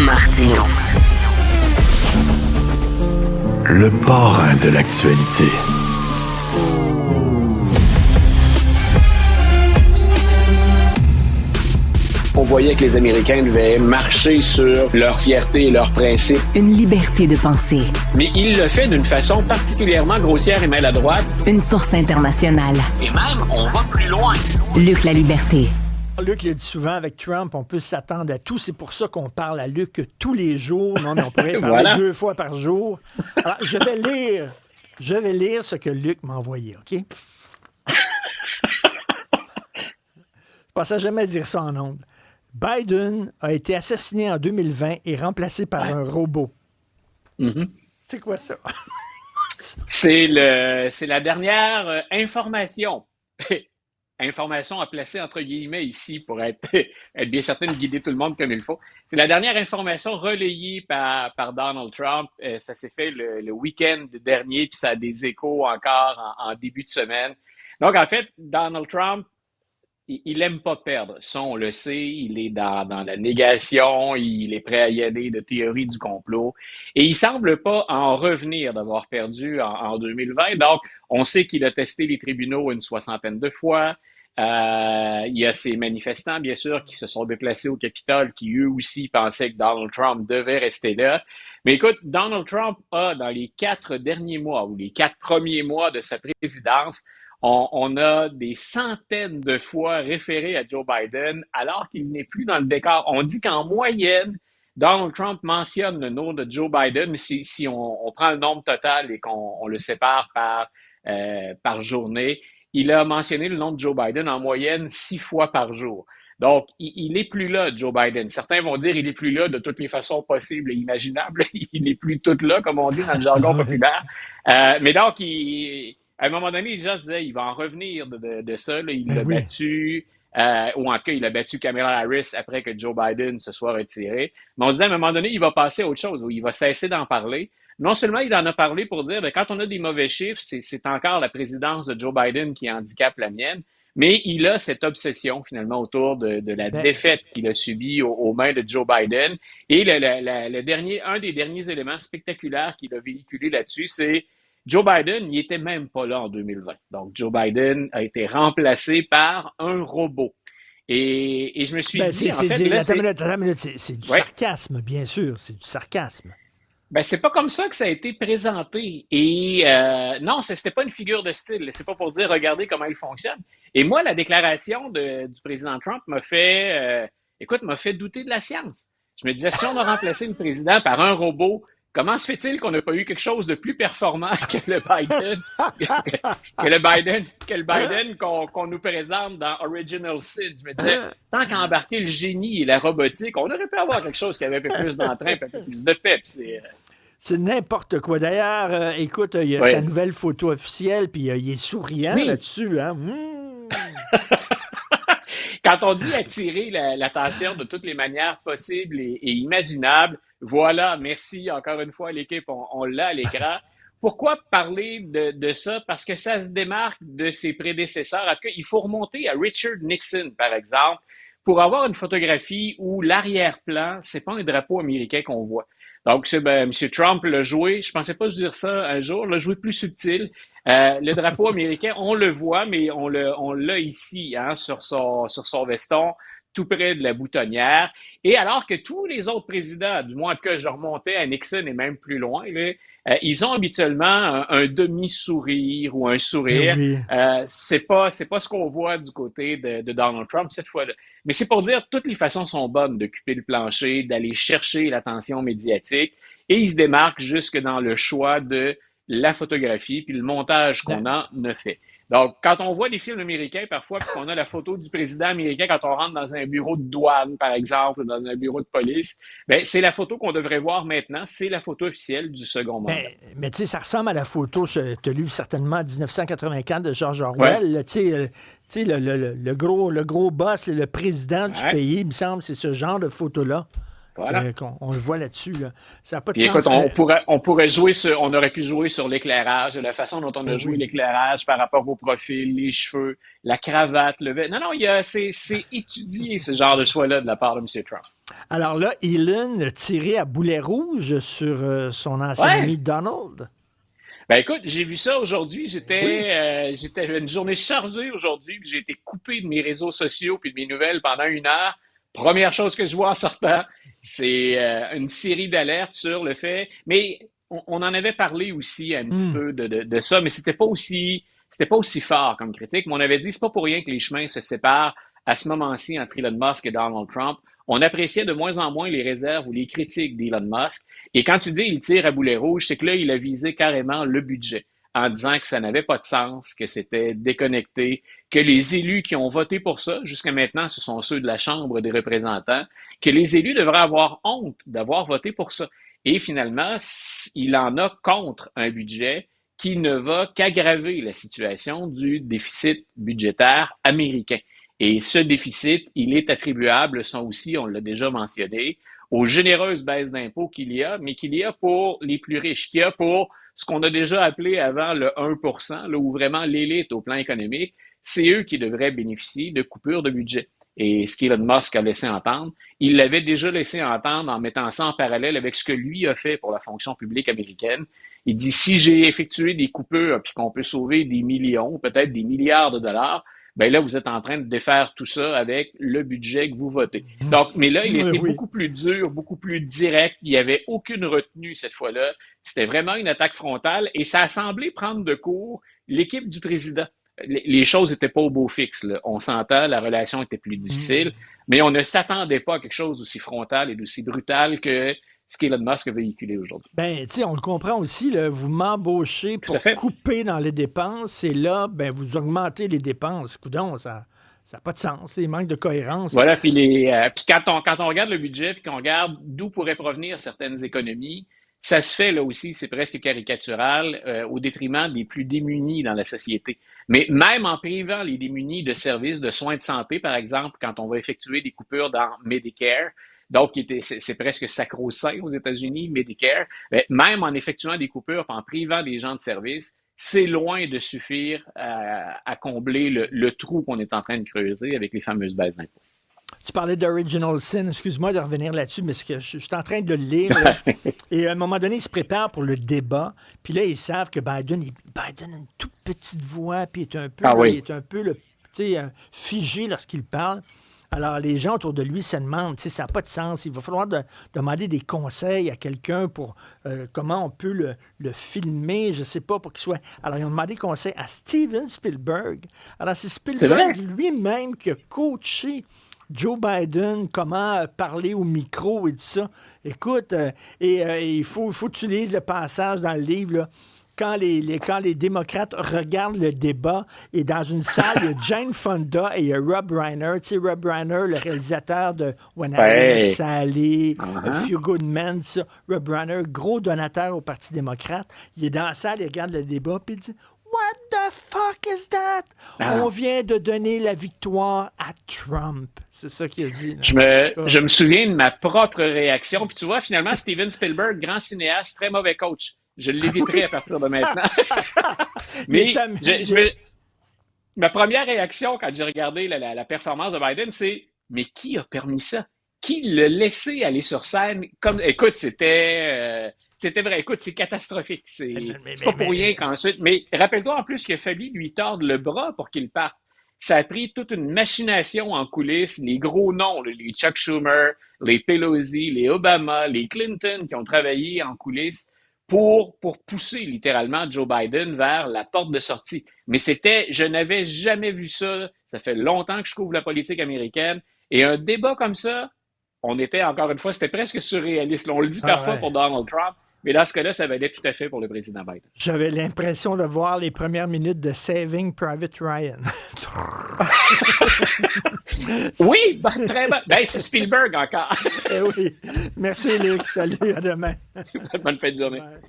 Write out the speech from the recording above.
Martino. Le parrain de l'actualité. On voyait que les Américains devaient marcher sur leur fierté et leurs principes. Une liberté de penser. Mais il le fait d'une façon particulièrement grossière et maladroite. Une force internationale. Et même, on va plus loin. Luc la liberté. Luc l'a dit souvent, avec Trump, on peut s'attendre à tout. C'est pour ça qu'on parle à Luc tous les jours. Non, mais on pourrait parler Voilà. 2 fois par jour. Alors, je vais lire ce que Luc m'a envoyé, OK? Je pensais jamais dire ça en ondes. Biden a été assassiné en 2020 et remplacé par un robot. Mm-hmm. C'est quoi ça? C'est la dernière information. Information à placer entre guillemets ici pour être bien certain de guider tout le monde comme il faut. C'est la dernière information relayée par Donald Trump. Ça s'est fait le week-end dernier, puis ça a des échos encore en début de semaine. Donc, en fait, Donald Trump, il aime pas perdre. Ça, on le sait. Il est dans la négation. Il est prêt à y aller de théorie du complot. Et il semble pas en revenir d'avoir perdu en 2020. Donc, on sait qu'il a testé les tribunaux une soixantaine de fois. Il y a ces manifestants, bien sûr, qui se sont déplacés au Capitole, qui eux aussi pensaient que Donald Trump devait rester là. Mais écoute, Donald Trump a, dans les 4 derniers mois ou les 4 premiers mois de sa présidence, on a des centaines de fois référé à Joe Biden alors qu'il n'est plus dans le décor. On dit qu'en moyenne, Donald Trump mentionne le nom de Joe Biden, mais si on prend le nombre total et qu'on le sépare par journée, il a mentionné le nom de Joe Biden en moyenne 6 fois par jour. Donc, il n'est plus là, Joe Biden. Certains vont dire qu'il n'est plus là de toutes les façons possibles et imaginables. Il n'est plus tout là, comme on dit dans le jargon populaire. Mais donc, à un moment donné, les gens se disaient il va en revenir de ça. Là. Il l'a battu, ou en tout cas, il a battu Kamala Harris après que Joe Biden se soit retiré. Mais on se disait à un moment donné, il va passer à autre chose, ou il va cesser d'en parler. Non seulement il en a parlé pour dire quand on a des mauvais chiffres, c'est encore la présidence de Joe Biden qui handicape la mienne, mais il a cette obsession finalement autour de la défaite qu'il a subie aux mains de Joe Biden. Et un des derniers éléments spectaculaires qu'il a véhiculé là-dessus, c'est Joe Biden, il n'était même pas là en 2020. Donc, Joe Biden a été remplacé par un robot. Et je me suis dit, c'est du sarcasme, bien sûr. C'est du sarcasme. C'est pas comme ça que ça a été présenté. Et non, c'était pas une figure de style. C'est pas pour dire, regardez comment il fonctionne. Et moi, la déclaration du président Trump m'a fait douter de la science. Je me disais, si on a remplacé le président par un robot, comment se fait-il qu'on n'a pas eu quelque chose de plus performant que le Biden qu'on nous présente dans Original Sin? Je me disais, tant qu'à embarquer le génie et la robotique, on aurait pu avoir quelque chose qui avait un peu plus d'entrain, un peu plus de peps. C'est n'importe quoi. D'ailleurs, écoute, il y a sa nouvelle photo officielle, puis il est souriant là-dessus. Hein? Quand on dit attirer l'attention de toutes les manières possibles et imaginables, voilà, merci encore une fois à l'équipe, on l'a à l'écran. Pourquoi parler de ça? Parce que ça se démarque de ses prédécesseurs. En tout cas, il faut remonter à Richard Nixon, par exemple, pour avoir une photographie où l'arrière-plan, c'est pas un drapeau américain qu'on voit. Donc, M. Trump l'a joué, je pensais pas dire ça un jour, l'a joué plus subtil. Le drapeau américain, on le voit, mais on l'a ici, sur son veston, tout près de la boutonnière. Et alors que tous les autres présidents, du moins que je remontais à Nixon et même plus loin, là, ils ont habituellement un demi-sourire ou un sourire. Oui. C'est pas ce qu'on voit du côté de Donald Trump cette fois-là. Mais c'est pour dire toutes les façons sont bonnes d'occuper le plancher, d'aller chercher l'attention médiatique. Et il se démarque jusque dans le choix de la photographie puis le montage qu'on en a fait. Donc, quand on voit des films américains, parfois, puis qu'on a la photo du président américain quand on rentre dans un bureau de douane, par exemple, ou dans un bureau de police, c'est la photo qu'on devrait voir maintenant. C'est la photo officielle du second mandat. Mais tu sais, ça ressemble à la photo, tu as lu certainement 1984 de George Orwell. Tu sais, le gros boss, le président du pays, il me semble, c'est ce genre de photo-là. Voilà. On le voit là-dessus. Là. Ça n'a pas de Puis écoute, sens. on aurait pu jouer sur l'éclairage, la façon dont on a joué l'éclairage par rapport au profil, les cheveux, la cravate, le vêtement. Non, c'est étudié ce genre de choix-là de la part de M. Trump. Alors là, Elon a tiré à boulet rouge sur son ancien ami Donald. Ben écoute, j'ai vu ça aujourd'hui. J'étais une journée chargée aujourd'hui. J'ai été coupé de mes réseaux sociaux puis de mes nouvelles pendant 1 heure. Première chose que je vois en sortant, c'est une série d'alertes sur le fait. Mais on en avait parlé aussi un petit peu de ça, mais c'était pas aussi fort comme critique. Mais on avait dit c'est pas pour rien que les chemins se séparent à ce moment-ci entre Elon Musk et Donald Trump. On appréciait de moins en moins les réserves ou les critiques d'Elon Musk. Et quand tu dis il tire à boulet rouge, c'est que là, il a visé carrément le budget en disant que ça n'avait pas de sens, que c'était déconnecté, que les élus qui ont voté pour ça, jusqu'à maintenant, ce sont ceux de la Chambre des représentants, que les élus devraient avoir honte d'avoir voté pour ça. Et finalement, il en a contre un budget qui ne va qu'aggraver la situation du déficit budgétaire américain. Et ce déficit, il est attribuable, ça aussi, on l'a déjà mentionné, aux généreuses baisses d'impôts qu'il y a, mais qu'il y a pour les plus riches, qu'il y a pour ce qu'on a déjà appelé avant le 1%, là où vraiment l'élite au plan économique, c'est eux qui devraient bénéficier de coupures de budget. Et ce qu'Elon Musk a laissé entendre, il l'avait déjà laissé entendre en mettant ça en parallèle avec ce que lui a fait pour la fonction publique américaine. Il dit, si j'ai effectué des coupures puis qu'on peut sauver des millions, peut-être des milliards de dollars, ben là, vous êtes en train de défaire tout ça avec le budget que vous votez. Donc, mais là, il était beaucoup plus dur, beaucoup plus direct. Il n'y avait aucune retenue cette fois-là. C'était vraiment une attaque frontale et ça a semblé prendre de court l'équipe du président. Les choses n'étaient pas au beau fixe, là. On s'entend, la relation était plus difficile, mais on ne s'attendait pas à quelque chose d'aussi frontal et d'aussi brutal que ce qu'Elon Musk a véhiculé aujourd'hui. Ben, tu sais, on le comprend aussi, là, vous m'embauchez pour couper dans les dépenses et là, ben, vous augmentez les dépenses. Coudon, ça n'a pas de sens, il manque de cohérence. Voilà, puis quand on regarde le budget puis qu'on regarde d'où pourraient provenir certaines économies, ça se fait là aussi, c'est presque caricatural, au détriment des plus démunis dans la société. Mais même en privant les démunis de services de soins de santé, par exemple, quand on va effectuer des coupures dans Medicare, donc c'est presque sacro-saint aux États-Unis, Medicare, même en effectuant des coupures, en privant des gens de services, c'est loin de suffire à combler le trou qu'on est en train de creuser avec les fameuses baisses d'impôts. Tu parlais d'Original Sin, excuse-moi de revenir là-dessus, mais je suis en train de le lire. Là, et à un moment donné, ils se préparent pour le débat. Puis là, ils savent que Biden a une toute petite voix, puis il est un peu figé lorsqu'il parle. Alors, les gens autour de lui se demandent, ça n'a pas de sens. Il va falloir demander des conseils à quelqu'un pour comment on peut le filmer, je ne sais pas, pour qu'il soit... Alors, ils ont demandé conseil à Steven Spielberg. Alors, c'est Spielberg lui-même qui a coaché Joe Biden, comment parler au micro et tout ça. Écoute, il faut que tu lises le passage dans le livre, là. Quand les démocrates regardent le débat, et dans une salle, il y a Jane Fonda et il y a Rob Reiner. Tu sais, Rob Reiner, le réalisateur de When Harry Met Sally, A Few Good Men, ça. Rob Reiner, gros donateur au Parti démocrate. Il est dans la salle, il regarde le débat, puis il dit « What the fuck is that? On vient de donner la victoire à Trump. » C'est ça qu'il a dit. Je me souviens de ma propre réaction. Puis tu vois, finalement, Steven Spielberg, grand cinéaste, très mauvais coach. Je l'éviterai à partir de maintenant. Mais ma première réaction quand j'ai regardé la performance de Biden, c'est « Mais qui a permis ça? Qui l'a laissé aller sur scène? » Écoute, c'était vrai. Écoute, c'est catastrophique. C'est pas pour rien qu'ensuite... Mais rappelle-toi en plus qu'il a fallu lui tordre le bras pour qu'il parte. Ça a pris toute une machination en coulisses. Les gros noms, les Chuck Schumer, les Pelosi, les Obama, les Clinton qui ont travaillé en coulisses pour pousser littéralement Joe Biden vers la porte de sortie. Mais je n'avais jamais vu ça. Ça fait longtemps que je couvre la politique américaine. Et un débat comme ça, encore une fois, c'était presque surréaliste. Là, on le dit parfois pour Donald Trump, mais dans ce cas-là, ça valait tout à fait pour le président Biden. J'avais l'impression de voir les premières minutes de Saving Private Ryan. Oui, très bien. C'est Spielberg encore. Oui. Merci, Luc. Salut, à demain. Bonne fin de journée. Bye.